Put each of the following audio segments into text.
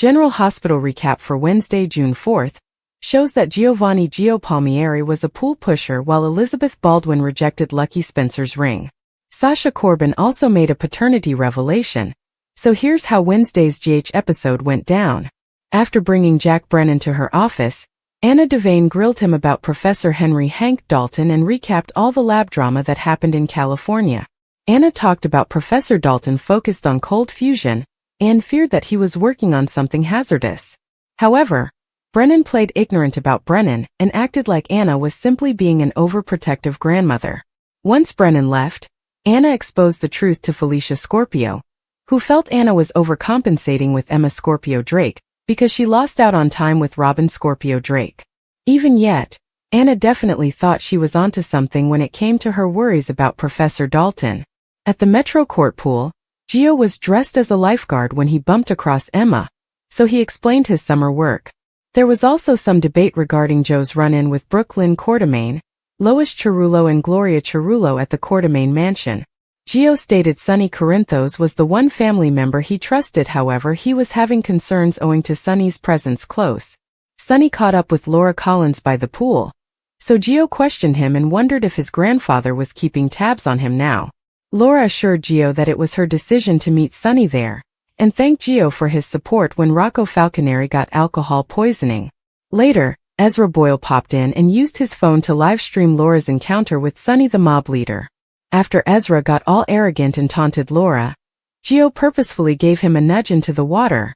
General Hospital recap for Wednesday, June 4th, shows that Giovanni Gio Palmieri was a pool pusher while Elizabeth Baldwin rejected Lucky Spencer's ring. Sasha Corbin also made a paternity revelation. So here's how Wednesday's GH episode went down. After bringing Jack Brennan to her office, Anna Devane grilled him about Professor Henry Hank Dalton and recapped all the lab drama that happened in California. Anna talked about Professor Dalton focused on cold fusion and feared that he was working on something hazardous. However, Brennan played ignorant about Brennan and acted like Anna was simply being an overprotective grandmother. Once Brennan left, Anna exposed the truth to Felicia Scorpio, who felt Anna was overcompensating with Emma Scorpio Drake because she lost out on time with Robin Scorpio Drake. Even yet, Anna definitely thought she was onto something when it came to her worries about Professor Dalton. At the Metro Court pool, Gio was dressed as a lifeguard when he bumped across Emma, so he explained his summer work. There was also some debate regarding Joe's run-in with Brooklyn Quartermain, Lois Cerullo and Gloria Cerullo at the Quartermain mansion. Gio stated Sonny Corinthos was the one family member he trusted, however he was having concerns owing to Sonny's presence close. Sonny caught up with Laura Collins by the pool, so Gio questioned him and wondered if his grandfather was keeping tabs on him now. Laura assured Gio that it was her decision to meet Sonny there, and thanked Gio for his support when Rocco Falconeri got alcohol poisoning. Later, Ezra Boyle popped in and used his phone to livestream Laura's encounter with Sonny the mob leader. After Ezra got all arrogant and taunted Laura, Gio purposefully gave him a nudge into the water,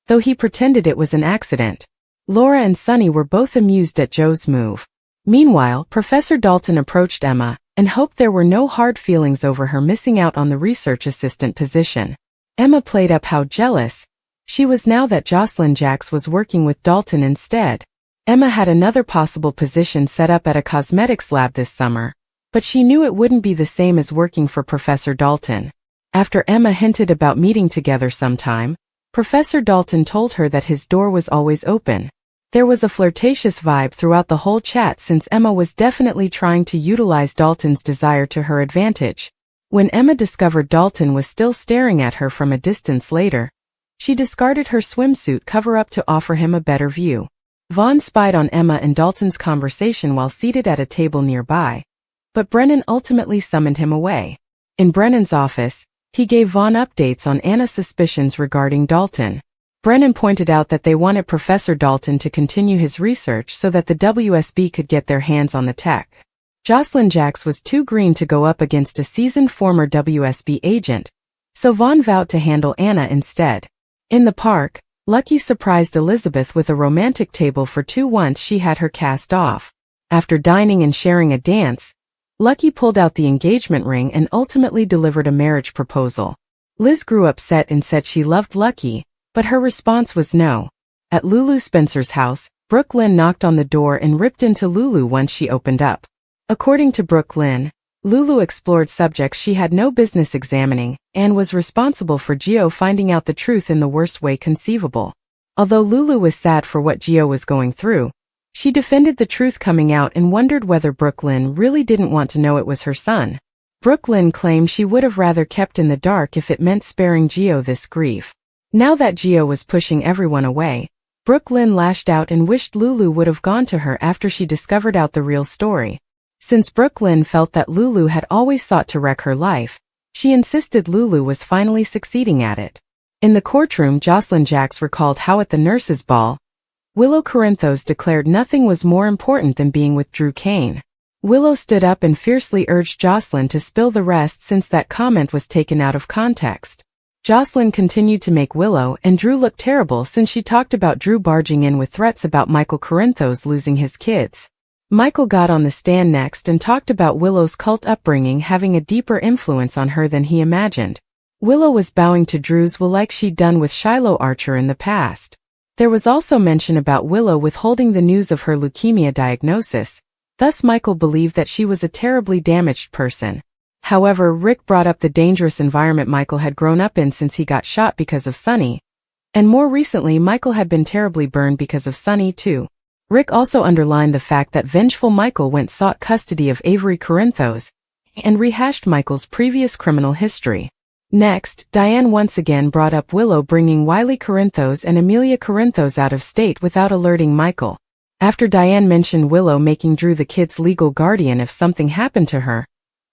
though he pretended it was an accident. Laura and Sonny were both amused at Joe's move. Meanwhile, Professor Dalton approached Emma and hoped there were no hard feelings over her missing out on the research assistant position. Emma played up how jealous she was now that Jocelyn Jacks was working with Dalton instead. Emma had another possible position set up at a cosmetics lab this summer, but she knew it wouldn't be the same as working for Professor Dalton. After Emma hinted about meeting together sometime, Professor Dalton told her that his door was always open. There was a flirtatious vibe throughout the whole chat since Emma was definitely trying to utilize Dalton's desire to her advantage. When Emma discovered Dalton was still staring at her from a distance later, she discarded her swimsuit cover-up to offer him a better view. Vaughn spied on Emma and Dalton's conversation while seated at a table nearby, but Brennan ultimately summoned him away. In Brennan's office, he gave Vaughn updates on Anna's suspicions regarding Dalton. Brennan pointed out that they wanted Professor Dalton to continue his research so that the WSB could get their hands on the tech. Jocelyn Jacks was too green to go up against a seasoned former WSB agent, so Vaughn vowed to handle Anna instead. In the park, Lucky surprised Elizabeth with a romantic table for two once she had her cast off. After dining and sharing a dance, Lucky pulled out the engagement ring and ultimately delivered a marriage proposal. Liz grew upset and said she loved Lucky, but her response was no. At Lulu Spencer's house, Brooklyn knocked on the door and ripped into Lulu once she opened up. According to Brooklyn, Lulu explored subjects she had no business examining and was responsible for Gio finding out the truth in the worst way conceivable. Although Lulu was sad for what Gio was going through, she defended the truth coming out and wondered whether Brooklyn really didn't want to know it was her son. Brooklyn claimed she would have rather kept in the dark if it meant sparing Gio this grief. Now that Gio was pushing everyone away, Brooklyn lashed out and wished Lulu would have gone to her after she discovered out the real story. Since Brooklyn felt that Lulu had always sought to wreck her life, she insisted Lulu was finally succeeding at it. In the courtroom, Jocelyn Jacks recalled how at the nurses' ball, Willow Corinthos declared nothing was more important than being with Drew Kane. Willow stood up and fiercely urged Jocelyn to spill the rest since that comment was taken out of context. Jocelyn continued to make Willow and Drew look terrible since she talked about Drew barging in with threats about Michael Corinthos losing his kids. Michael got on the stand next and talked about Willow's cult upbringing having a deeper influence on her than he imagined. Willow was bowing to Drew's will like she'd done with Shiloh Archer in the past. There was also mention about Willow withholding the news of her leukemia diagnosis, thus Michael believed that she was a terribly damaged person. However, Rick brought up the dangerous environment Michael had grown up in since he got shot because of Sonny, and more recently Michael had been terribly burned because of Sonny too. Rick also underlined the fact that vengeful Michael sought custody of Avery Corinthos and rehashed Michael's previous criminal history. Next, Diane once again brought up Willow bringing Wiley Corinthos and Amelia Corinthos out of state without alerting Michael. After Diane mentioned Willow making Drew the kid's legal guardian if something happened to her,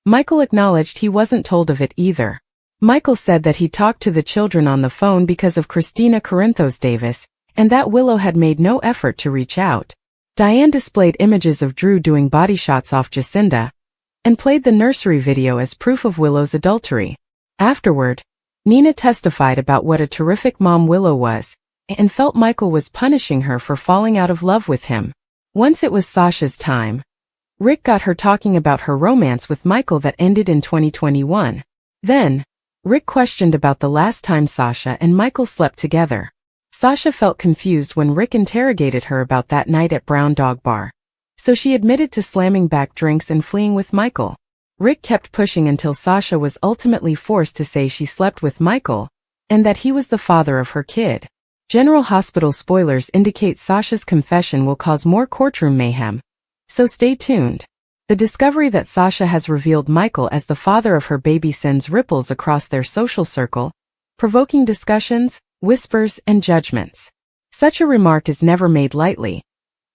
Michael acknowledged he wasn't told of it either. Michael said that he talked to the children on the phone because of Christina Corinthos Davis, and that Willow had made no effort to reach out. Diane displayed images of Drew doing body shots off Jacinda, and played the nursery video as proof of Willow's adultery. Afterward, Nina testified about what a terrific mom Willow was, and felt Michael was punishing her for falling out of love with him. Once it was Sasha's time, Rick got her talking about her romance with Michael that ended in 2021. Then, Rick questioned about the last time Sasha and Michael slept together. Sasha felt confused when Rick interrogated her about that night at Brown Dog Bar, so she admitted to slamming back drinks and fleeing with Michael. Rick kept pushing until Sasha was ultimately forced to say she slept with Michael, and that he was the father of her kid. General Hospital spoilers indicate Sasha's confession will cause more courtroom mayhem, so stay tuned. The discovery that Sasha has revealed Michael as the father of her baby sends ripples across their social circle, provoking discussions, whispers, and judgments. Such a remark is never made lightly.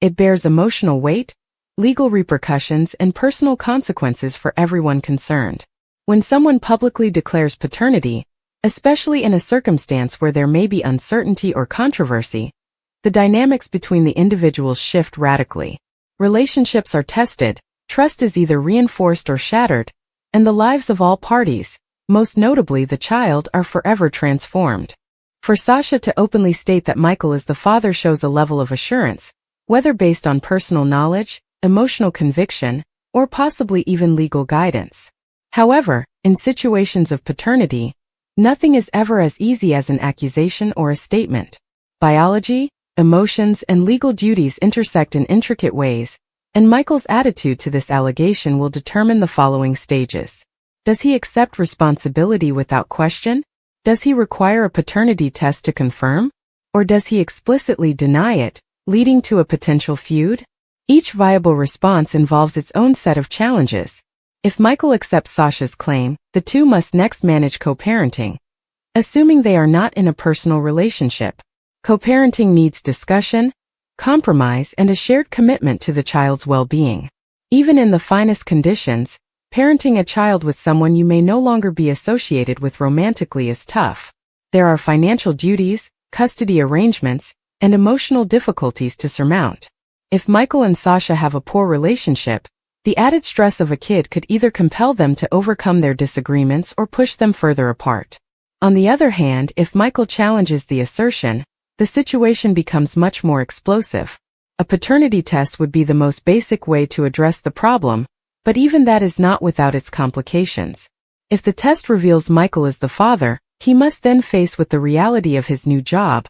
It bears emotional weight, legal repercussions, and personal consequences for everyone concerned. When someone publicly declares paternity, especially in a circumstance where there may be uncertainty or controversy, the dynamics between the individuals shift radically. Relationships are tested, trust is either reinforced or shattered, and the lives of all parties, most notably the child, are forever transformed. For Sasha to openly state that Michael is the father shows a level of assurance, whether based on personal knowledge, emotional conviction, or possibly even legal guidance. However, in situations of paternity, nothing is ever as easy as an accusation or a statement. Biology, emotions, and legal duties intersect in intricate ways, and Michael's attitude to this allegation will determine the following stages. Does he accept responsibility without question? Does he require a paternity test to confirm? Or does he explicitly deny it, leading to a potential feud? Each viable response involves its own set of challenges. If Michael accepts Sasha's claim, the two must next manage co-parenting, assuming they are not in a personal relationship. Co-parenting needs discussion, compromise, and a shared commitment to the child's well-being. Even in the finest conditions, parenting a child with someone you may no longer be associated with romantically is tough. There are financial duties, custody arrangements, and emotional difficulties to surmount. If Michael and Sasha have a poor relationship, the added stress of a kid could either compel them to overcome their disagreements or push them further apart. On the other hand, if Michael challenges the assertion, the situation becomes much more explosive. A paternity test would be the most basic way to address the problem, but even that is not without its complications. If the test reveals Michael is the father, he must then face with the reality of his new job,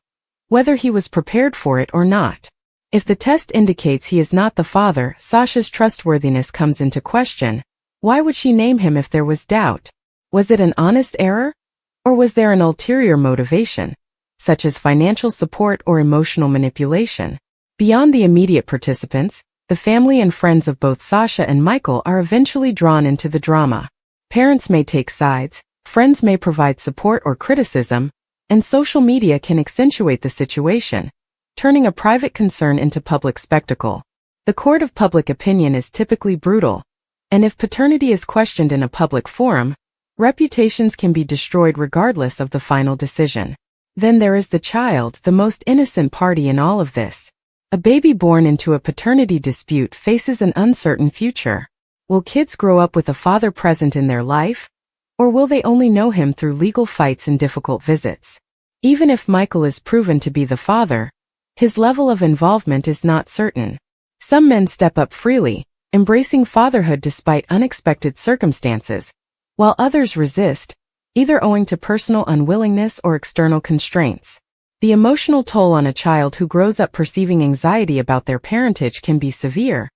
whether he was prepared for it or not. If the test indicates he is not the father, Sasha's trustworthiness comes into question. Why would she name him if there was doubt? Was it an honest error? Or was there an ulterior motivation, such as financial support or emotional manipulation? Beyond the immediate participants, the family and friends of both Sasha and Michael are eventually drawn into the drama. Parents may take sides, friends may provide support or criticism, and social media can accentuate the situation, turning a private concern into public spectacle. The court of public opinion is typically brutal, and if paternity is questioned in a public forum, reputations can be destroyed regardless of the final decision. Then there is the child, the most innocent party in all of this. A baby born into a paternity dispute faces an uncertain future. Will kids grow up with a father present in their life? Or will they only know him through legal fights and difficult visits? Even if Michael is proven to be the father, his level of involvement is not certain. Some men step up freely, embracing fatherhood despite unexpected circumstances, while others resist, either owing to personal unwillingness or external constraints. The emotional toll on a child who grows up perceiving anxiety about their parentage can be severe,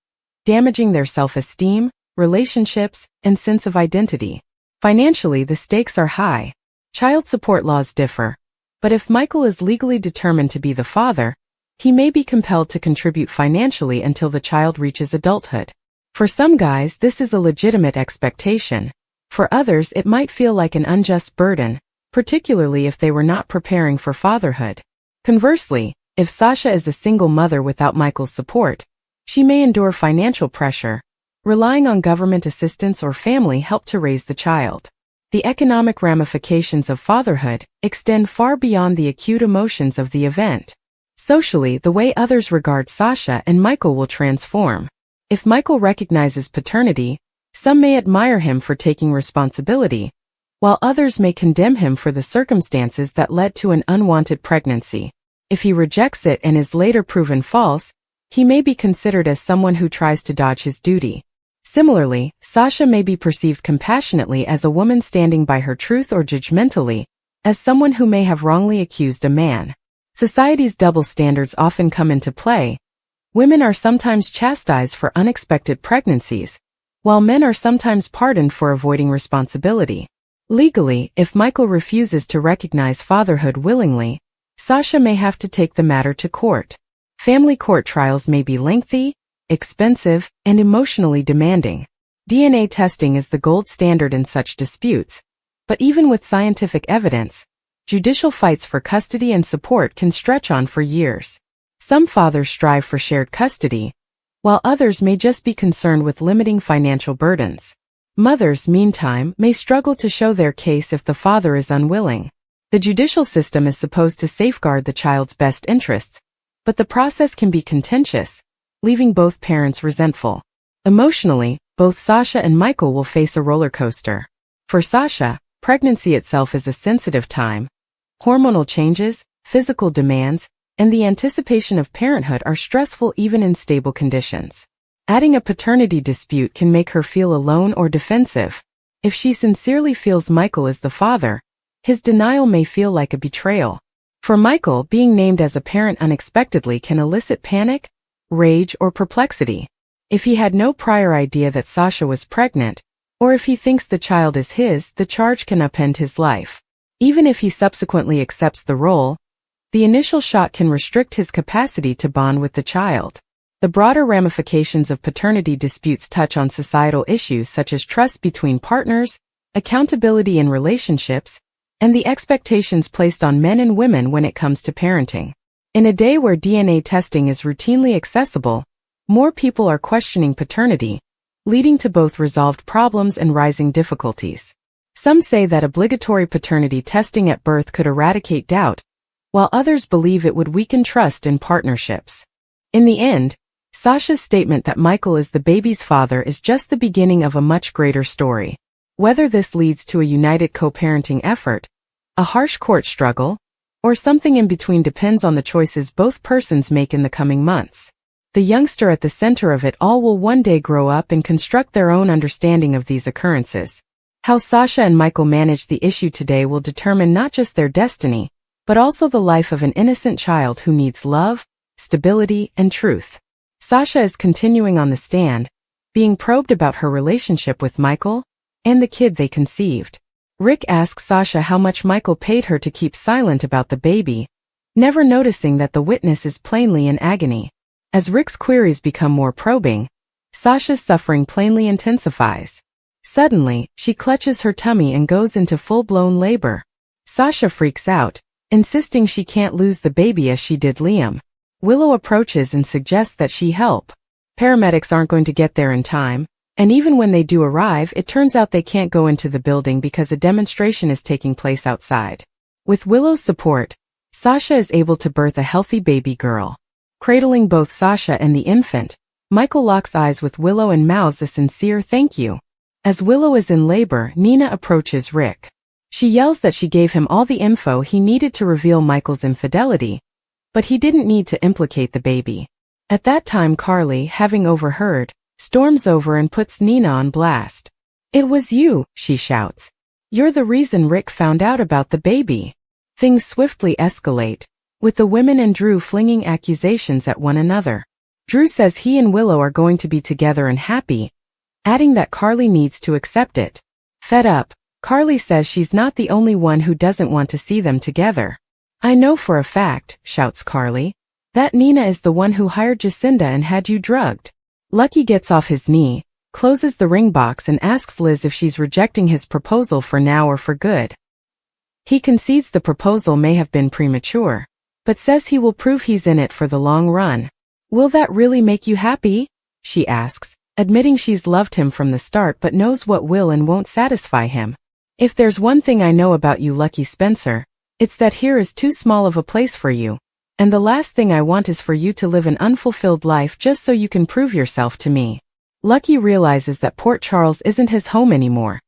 damaging their self-esteem, relationships, and sense of identity. Financially, the stakes are high. Child support laws differ, but if Michael is legally determined to be the father, he may be compelled to contribute financially until the child reaches adulthood. For some guys, this is a legitimate expectation, For others, it might feel like an unjust burden, particularly if they were not preparing for fatherhood. Conversely, if Sasha is a single mother without Michael's support, she may endure financial pressure, relying on government assistance or family help to raise the child. The economic ramifications of fatherhood extend far beyond the acute emotions of the event. Socially, the way others regard Sasha and Michael will transform. If Michael recognizes paternity, some may admire him for taking responsibility, while others may condemn him for the circumstances that led to an unwanted pregnancy. If he rejects it and is later proven false, he may be considered as someone who tries to dodge his duty. Similarly, Sasha may be perceived compassionately as a woman standing by her truth or judgmentally, as someone who may have wrongly accused a man. Society's double standards often come into play. Women are sometimes chastised for unexpected pregnancies, while men are sometimes pardoned for avoiding responsibility. Legally, if Michael refuses to recognize fatherhood willingly, Sasha may have to take the matter to court. Family court trials may be lengthy, expensive, and emotionally demanding. DNA testing is the gold standard in such disputes, but even with scientific evidence, judicial fights for custody and support can stretch on for years. Some fathers strive for shared custody, while others may just be concerned with limiting financial burdens. Mothers, meantime, may struggle to show their case if the father is unwilling. The judicial system is supposed to safeguard the child's best interests, but the process can be contentious, leaving both parents resentful. Emotionally, both Sasha and Michael will face a roller coaster. For Sasha, pregnancy itself is a sensitive time. Hormonal changes, physical demands, and the anticipation of parenthood are stressful even in stable conditions. Adding a paternity dispute can make her feel alone or defensive. If she sincerely feels Michael is the father, his denial may feel like a betrayal. For Michael, being named as a parent unexpectedly can elicit panic, rage, or perplexity. If he had no prior idea that Sasha was pregnant, or if he thinks the child is his, the charge can upend his life. Even if he subsequently accepts the role, the initial shock can restrict his capacity to bond with the child. The broader ramifications of paternity disputes touch on societal issues such as trust between partners, accountability in relationships, and the expectations placed on men and women when it comes to parenting. In a day where DNA testing is routinely accessible, more people are questioning paternity, leading to both resolved problems and rising difficulties. Some say that obligatory paternity testing at birth could eradicate doubt, while others believe it would weaken trust in partnerships. In the end, Sasha's statement that Michael is the baby's father is just the beginning of a much greater story. Whether this leads to a united co-parenting effort, a harsh court struggle, or something in between depends on the choices both persons make in the coming months. The youngster at the center of it all will one day grow up and construct their own understanding of these occurrences. How Sasha and Michael manage the issue today will determine not just their destiny, but also the life of an innocent child who needs love, stability, and truth. Sasha is continuing on the stand, being probed about her relationship with Michael and the kid they conceived. Rick asks Sasha how much Michael paid her to keep silent about the baby, never noticing that the witness is plainly in agony. As Rick's queries become more probing, Sasha's suffering plainly intensifies. Suddenly, she clutches her tummy and goes into full-blown labor. Sasha freaks out, insisting she can't lose the baby as she did Liam. Willow approaches and suggests that she help. Paramedics aren't going to get there in time, and even when they do arrive, it turns out they can't go into the building because a demonstration is taking place outside. With Willow's support, Sasha is able to birth a healthy baby girl. Cradling both Sasha and the infant, Michael locks eyes with Willow and mouths a sincere thank you. As Willow is in labor, Nina approaches Rick. She yells that she gave him all the info he needed to reveal Michael's infidelity, but he didn't need to implicate the baby. At that time, Carly, having overheard, storms over and puts Nina on blast. "It was you," she shouts. "You're the reason Rick found out about the baby." Things swiftly escalate, with the women and Drew flinging accusations at one another. Drew says he and Willow are going to be together and happy, adding that Carly needs to accept it. Fed up, Carly says she's not the only one who doesn't want to see them together. "I know for a fact," shouts Carly, "that Nina is the one who hired Jacinda and had you drugged." Lucky gets off his knee, closes the ring box and asks Liz if she's rejecting his proposal for now or for good. He concedes the proposal may have been premature, but says he will prove he's in it for the long run. Will that really make you happy? She asks, admitting she's loved him from the start but knows what will and won't satisfy him. If there's one thing I know about you, Lucky Spencer, it's that here is too small of a place for you, and the last thing I want is for you to live an unfulfilled life just so you can prove yourself to me. Lucky realizes that Port Charles isn't his home anymore,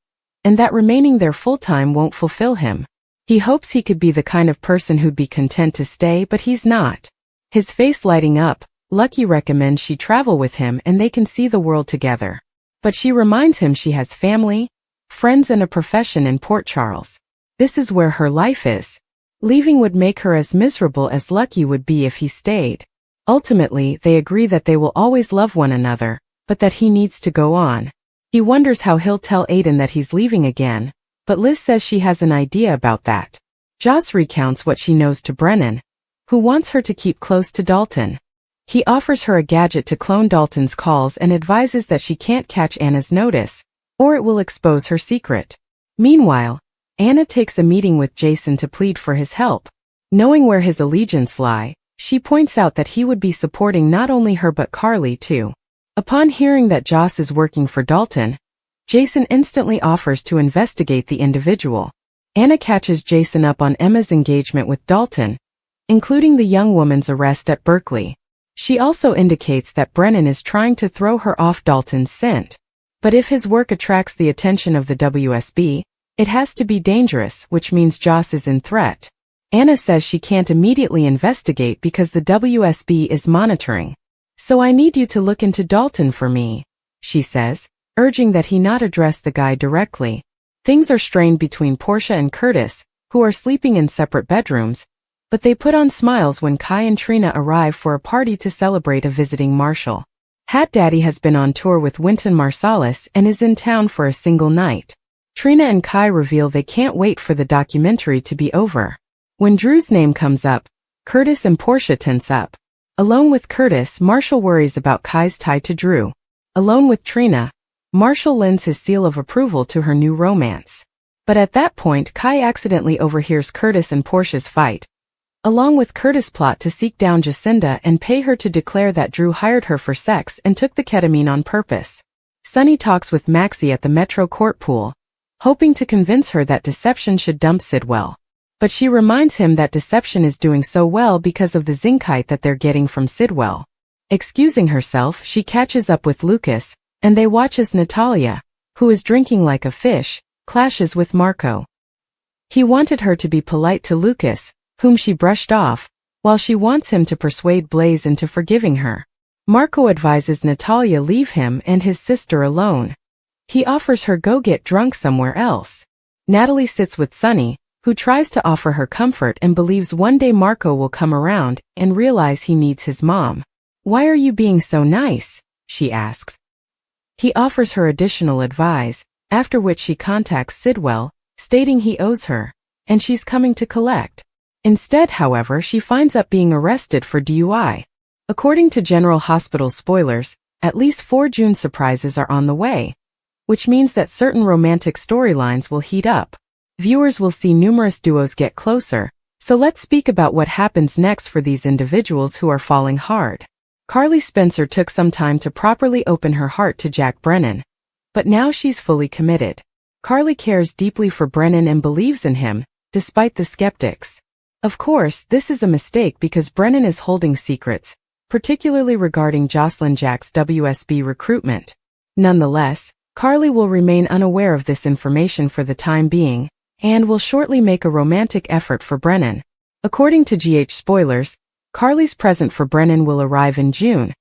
and that remaining there full-time won't fulfill him. He hopes he could be the kind of person who'd be content to stay, but he's not. His face lighting up, Lucky recommends she travel with him and they can see the world together. But she reminds him she has family, friends and a profession in Port Charles. This is where her life is. Leaving would make her as miserable as Lucky would be if he stayed. Ultimately, they agree that they will always love one another, but that he needs to go on. He wonders how he'll tell Aiden that he's leaving again, but Liz says she has an idea about that. Joss recounts what she knows to Brennan, who wants her to keep close to Dalton. He offers her a gadget to clone Dalton's calls and advises that she can't catch Anna's notice, or it will expose her secret. Meanwhile, Anna takes a meeting with Jason to plead for his help. Knowing where his allegiance lie, she points out that he would be supporting not only her but Carly too. Upon hearing that Joss is working for Dalton, Jason instantly offers to investigate the individual. Anna catches Jason up on Emma's engagement with Dalton, including the young woman's arrest at Berkeley. She also indicates that Brennan is trying to throw her off Dalton's scent. But if his work attracts the attention of the WSB, it has to be dangerous, which means Joss is in threat. Anna says she can't immediately investigate because the WSB is monitoring. So I need you to look into Dalton for me, she says, urging that he not address the guy directly. Things are strained between Portia and Curtis, who are sleeping in separate bedrooms, but they put on smiles when Kai and Trina arrive for a party to celebrate a visiting Marshal. Hat Daddy has been on tour with Wynton Marsalis and is in town for a single night. Trina and Kai reveal they can't wait for the documentary to be over. When Drew's name comes up, Curtis and Portia tense up. Alone with Curtis, Marshall worries about Kai's tie to Drew. Alone with Trina, Marshall lends his seal of approval to her new romance. But at that point, Kai accidentally overhears Curtis and Portia's fight, along with Curtis' plot to seek down Jacinda and pay her to declare that Drew hired her for sex and took the ketamine on purpose. Sunny talks with Maxie at the Metro Court pool, hoping to convince her that Deception should dump Sidwell. But she reminds him that Deception is doing so well because of the zincite that they're getting from Sidwell. Excusing herself, she catches up with Lucas, and they watch as Natalia, who is drinking like a fish, clashes with Marco. He wanted her to be polite to Lucas, whom she brushed off, while she wants him to persuade Blaze into forgiving her. Marco advises Natalia leave him and his sister alone. He offers her go get drunk somewhere else. Natalie sits with Sunny, who tries to offer her comfort and believes one day Marco will come around and realize he needs his mom. Why are you being so nice? She asks. He offers her additional advice, after which she contacts Sidwell, stating he owes her, and she's coming to collect. Instead, however, she finds up being arrested for DUI. According to General Hospital spoilers, at least 4 June surprises are on the way, which means that certain romantic storylines will heat up. Viewers will see numerous duos get closer, so let's speak about what happens next for these individuals who are falling hard. Carly Spencer took some time to properly open her heart to Jack Brennan, but now she's fully committed. Carly cares deeply for Brennan and believes in him, despite the skeptics. Of course, this is a mistake because Brennan is holding secrets, particularly regarding Jocelyn Jack's WSB recruitment. Nonetheless, Carly will remain unaware of this information for the time being, and will shortly make a romantic effort for Brennan. According to GH spoilers, Carly's present for Brennan will arrive in June,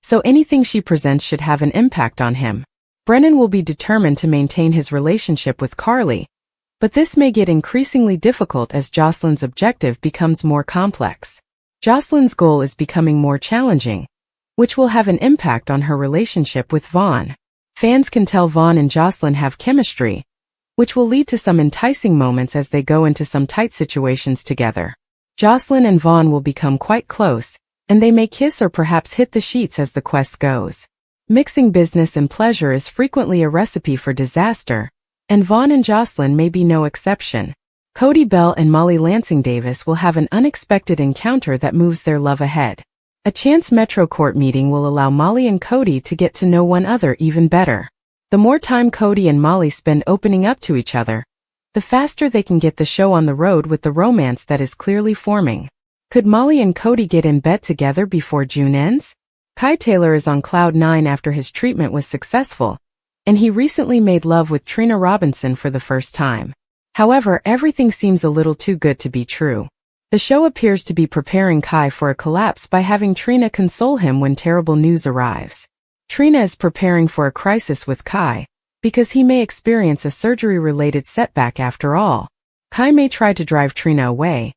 so anything she presents should have an impact on him. Brennan will be determined to maintain his relationship with Carly, but this may get increasingly difficult as Jocelyn's objective becomes more complex. Jocelyn's goal is becoming more challenging, which will have an impact on her relationship with Vaughn. Fans can tell Vaughn and Jocelyn have chemistry, which will lead to some enticing moments as they go into some tight situations together. Jocelyn and Vaughn will become quite close, and they may kiss or perhaps hit the sheets as the quest goes. Mixing business and pleasure is frequently a recipe for disaster, and Vaughn and Jocelyn may be no exception. Cody Bell and Molly Lansing Davis will have an unexpected encounter that moves their love ahead. A chance Metro Court meeting will allow Molly and Cody to get to know one another even better. The more time Cody and Molly spend opening up to each other, the faster they can get the show on the road with the romance that is clearly forming. Could Molly and Cody get in bed together before June ends? Kai Taylor is on cloud 9 after his treatment was successful, and he recently made love with Trina Robinson for the first time. However, everything seems a little too good to be true. The show appears to be preparing Kai for a collapse by having Trina console him when terrible news arrives. Trina is preparing for a crisis with Kai, because he may experience a surgery-related setback after all. Kai may try to drive Trina away,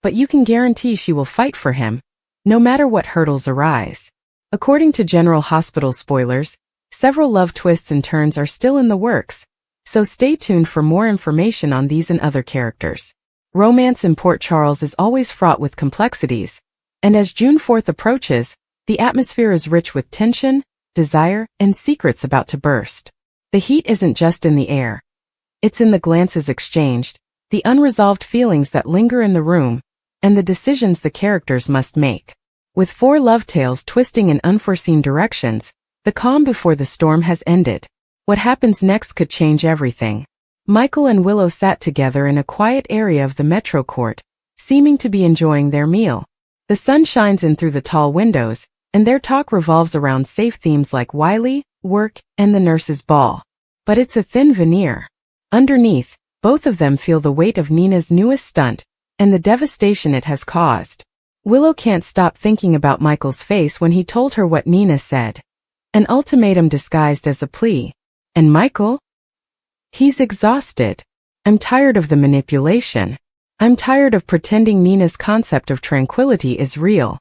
but you can guarantee she will fight for him, no matter what hurdles arise. According to General Hospital spoilers, several love twists and turns are still in the works, so stay tuned for more information on these and other characters. Romance in Port Charles is always fraught with complexities, and as June 4th approaches, the atmosphere is rich with tension, desire, and secrets about to burst. The heat isn't just in the air. It's in the glances exchanged, the unresolved feelings that linger in the room, and the decisions the characters must make. With 4 love tales twisting in unforeseen directions, the calm before the storm has ended. What happens next could change everything. Michael and Willow sat together in a quiet area of the Metro Court, seeming to be enjoying their meal. The sun shines in through the tall windows, and their talk revolves around safe themes like Wiley, work, and the nurse's ball. But it's a thin veneer. Underneath, both of them feel the weight of Nina's newest stunt, and the devastation it has caused. Willow can't stop thinking about Michael's face when he told her what Nina said. An ultimatum disguised as a plea. And Michael? He's exhausted. I'm tired of the manipulation. I'm tired of pretending Nina's concept of tranquility is real.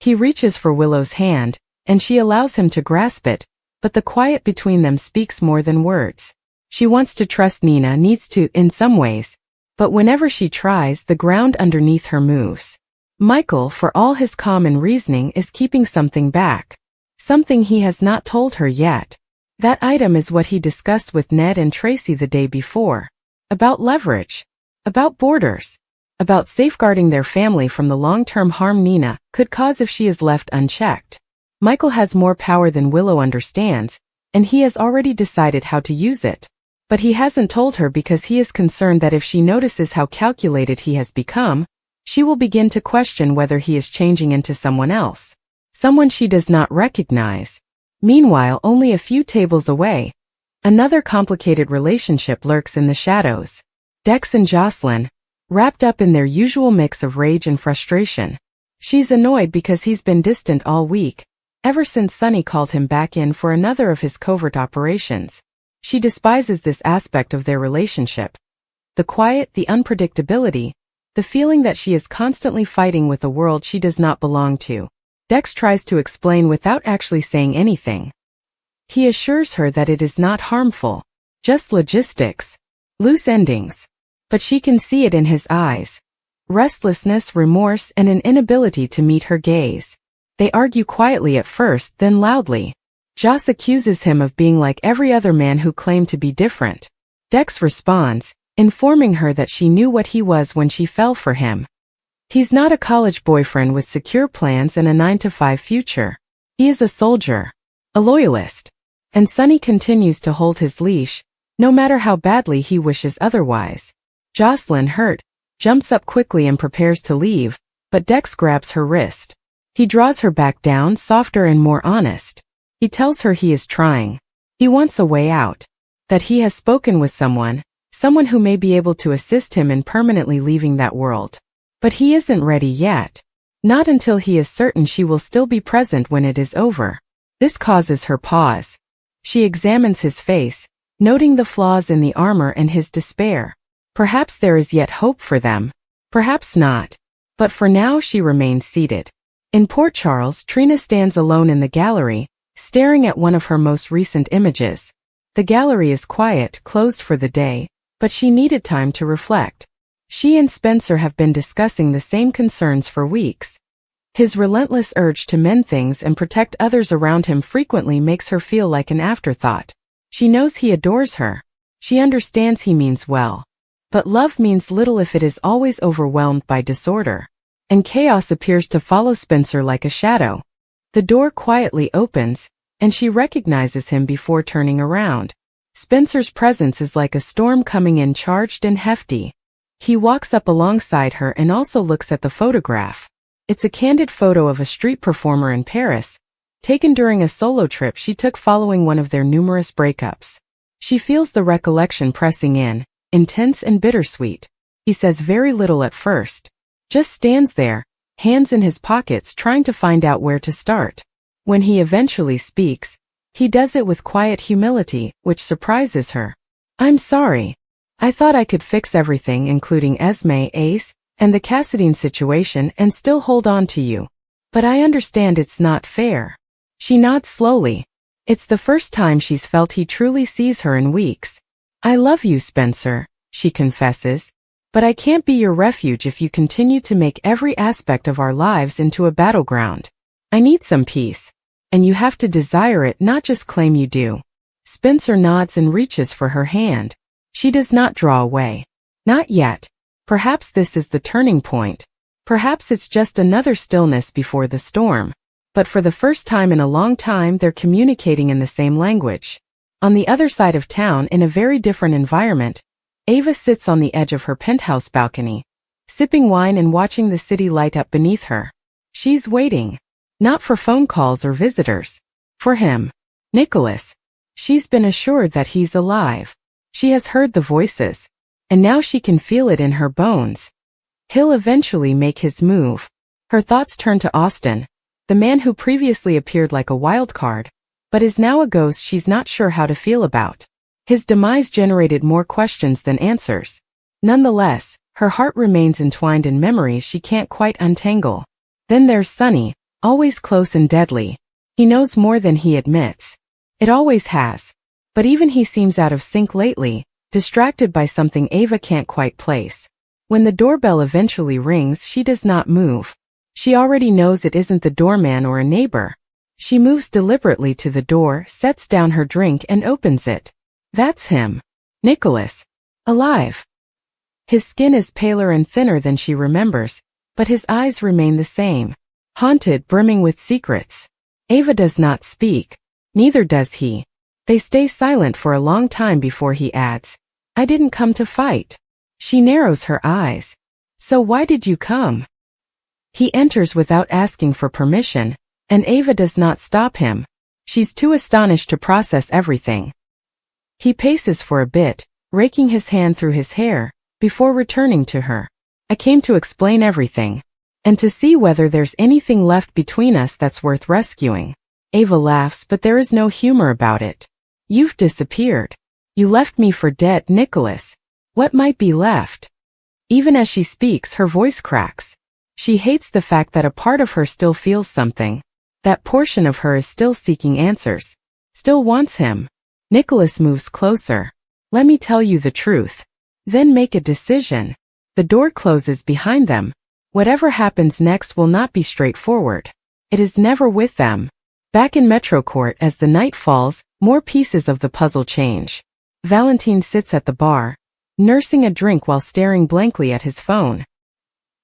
He reaches for Willow's hand, and she allows him to grasp it, but the quiet between them speaks more than words. She wants to trust Nina, needs to, in some ways, but whenever she tries, the ground underneath her moves. Michael, for all his calm and reasoning, is keeping something back. Something he has not told her yet. That item is what he discussed with Ned and Tracy the day before. About leverage. About borders. About safeguarding their family from the long-term harm Nina could cause if she is left unchecked. Michael has more power than Willow understands, and he has already decided how to use it. But he hasn't told her because he is concerned that if she notices how calculated he has become, she will begin to question whether he is changing into someone else. Someone she does not recognize. Meanwhile, only a few tables away, another complicated relationship lurks in the shadows. Dex and Jocelyn, wrapped up in their usual mix of rage and frustration. She's annoyed because he's been distant all week, ever since Sonny called him back in for another of his covert operations. She despises this aspect of their relationship. The quiet, the unpredictability, the feeling that she is constantly fighting with a world she does not belong to. Dex tries to explain without actually saying anything. He assures her that it is not harmful, just logistics, loose endings. But she can see it in his eyes. Restlessness, remorse, and an inability to meet her gaze. They argue quietly at first, then loudly. Joss accuses him of being like every other man who claimed to be different. Dex responds, informing her that she knew what he was when she fell for him. He's not a college boyfriend with secure plans and a 9-to-5 future. He is a soldier, a loyalist. And Sonny continues to hold his leash, no matter how badly he wishes otherwise. Jocelyn, hurt, jumps up quickly and prepares to leave, but Dex grabs her wrist. He draws her back down, softer and more honest. He tells her he is trying. He wants a way out. That he has spoken with someone who may be able to assist him in permanently leaving that world. But he isn't ready yet. Not until he is certain she will still be present when it is over. This causes her pause. She examines his face, noting the flaws in the armor and his despair. Perhaps there is yet hope for them. Perhaps not. But for now she remains seated. In Port Charles, Trina stands alone in the gallery, staring at one of her most recent images. The gallery is quiet, closed for the day, but she needed time to reflect. She and Spencer have been discussing the same concerns for weeks. His relentless urge to mend things and protect others around him frequently makes her feel like an afterthought. She knows he adores her. She understands he means well. But love means little if it is always overwhelmed by disorder. And chaos appears to follow Spencer like a shadow. The door quietly opens, and she recognizes him before turning around. Spencer's presence is like a storm coming in, charged and hefty. He walks up alongside her and also looks at the photograph. It's a candid photo of a street performer in Paris, taken during a solo trip she took following one of their numerous breakups. She feels the recollection pressing in, intense and bittersweet. He says very little at first. Just stands there, hands in his pockets trying to find out where to start. When he eventually speaks, he does it with quiet humility, which surprises her. "I'm sorry. I thought I could fix everything, including Esme, Ace, and the Cassadine situation, and still hold on to you. But I understand it's not fair." She nods slowly. It's the first time she's felt he truly sees her in weeks. "I love you, Spencer," she confesses. "But I can't be your refuge if you continue to make every aspect of our lives into a battleground. I need some peace. And you have to desire it, not just claim you do." Spencer nods and reaches for her hand. She does not draw away. Not yet. Perhaps this is the turning point. Perhaps it's just another stillness before the storm. But for the first time in a long time, they're communicating in the same language. On the other side of town, in a very different environment, Ava sits on the edge of her penthouse balcony, sipping wine and watching the city light up beneath her. She's waiting. Not for phone calls or visitors. For him. Nicholas. She's been assured that he's alive. She has heard the voices. And now she can feel it in her bones. He'll eventually make his move. Her thoughts turn to Austin, the man who previously appeared like a wild card, but is now a ghost she's not sure how to feel about. His demise generated more questions than answers. Nonetheless, her heart remains entwined in memories she can't quite untangle. Then there's Sonny, always close and deadly. He knows more than he admits. It always has. But even he seems out of sync lately, distracted by something Ava can't quite place. When the doorbell eventually rings, she does not move. She already knows it isn't the doorman or a neighbor. She moves deliberately to the door, sets down her drink and opens it. That's him. Nicholas. Alive. His skin is paler and thinner than she remembers, but his eyes remain the same. Haunted, brimming with secrets. Ava does not speak. Neither does he. They stay silent for a long time before he adds, "I didn't come to fight." She narrows her eyes. "So why did you come?" He enters without asking for permission, and Ava does not stop him. She's too astonished to process everything. He paces for a bit, raking his hand through his hair, before returning to her. "I came to explain everything. And to see whether there's anything left between us that's worth rescuing." Ava laughs, but there is no humor about it. "You've disappeared. You left me for dead, Nicholas. What might be left?" Even as she speaks, her voice cracks. She hates the fact that a part of her still feels something. That portion of her is still seeking answers. Still wants him. Nicholas moves closer. "Let me tell you the truth. Then make a decision." The door closes behind them. Whatever happens next will not be straightforward. It is never with them. Back in Metro Court, as the night falls, more pieces of the puzzle change. Valentine sits at the bar, nursing a drink while staring blankly at his phone.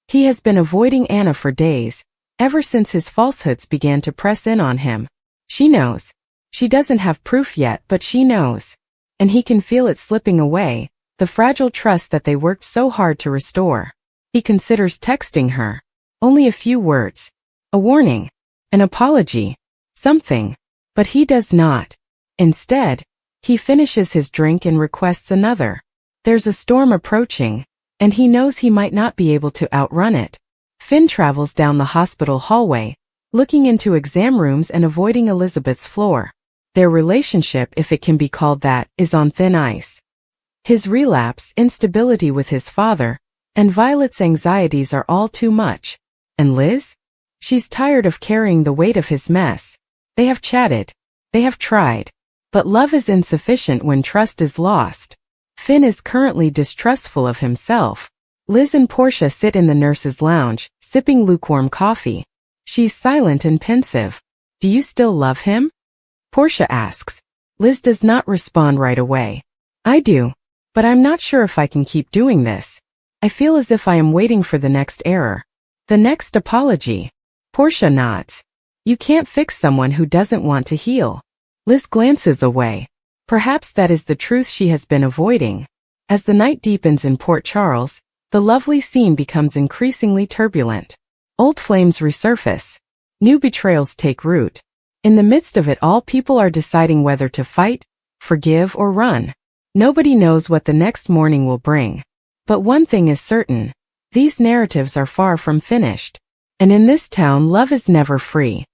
He has been avoiding Anna for days, ever since his falsehoods began to press in on him. She knows. She doesn't have proof yet, but she knows. And he can feel it slipping away, the fragile trust that they worked so hard to restore. He considers texting her. Only a few words. A warning. An apology. Something. But he does not. Instead, he finishes his drink and requests another. There's a storm approaching, and he knows he might not be able to outrun it. Finn travels down the hospital hallway, looking into exam rooms and avoiding Elizabeth's floor. Their relationship, if it can be called that, is on thin ice. His relapse, instability with his father, and Violet's anxieties are all too much. And Liz? She's tired of carrying the weight of his mess. They have chatted. They have tried. But love is insufficient when trust is lost. Finn is currently distrustful of himself. Liz and Portia sit in the nurse's lounge, sipping lukewarm coffee. She's silent and pensive. Do you still love him? Portia asks. Liz does not respond right away. I do. But I'm not sure if I can keep doing this. I feel as if I am waiting for the next error. The next apology. Portia nods. You can't fix someone who doesn't want to heal. Liz glances away. Perhaps that is the truth she has been avoiding. As the night deepens in Port Charles, the lovely scene becomes increasingly turbulent. Old flames resurface. New betrayals take root. In the midst of it all, people are deciding whether to fight, forgive, or run. Nobody knows what the next morning will bring. But one thing is certain. These narratives are far from finished. And in this town, love is never free.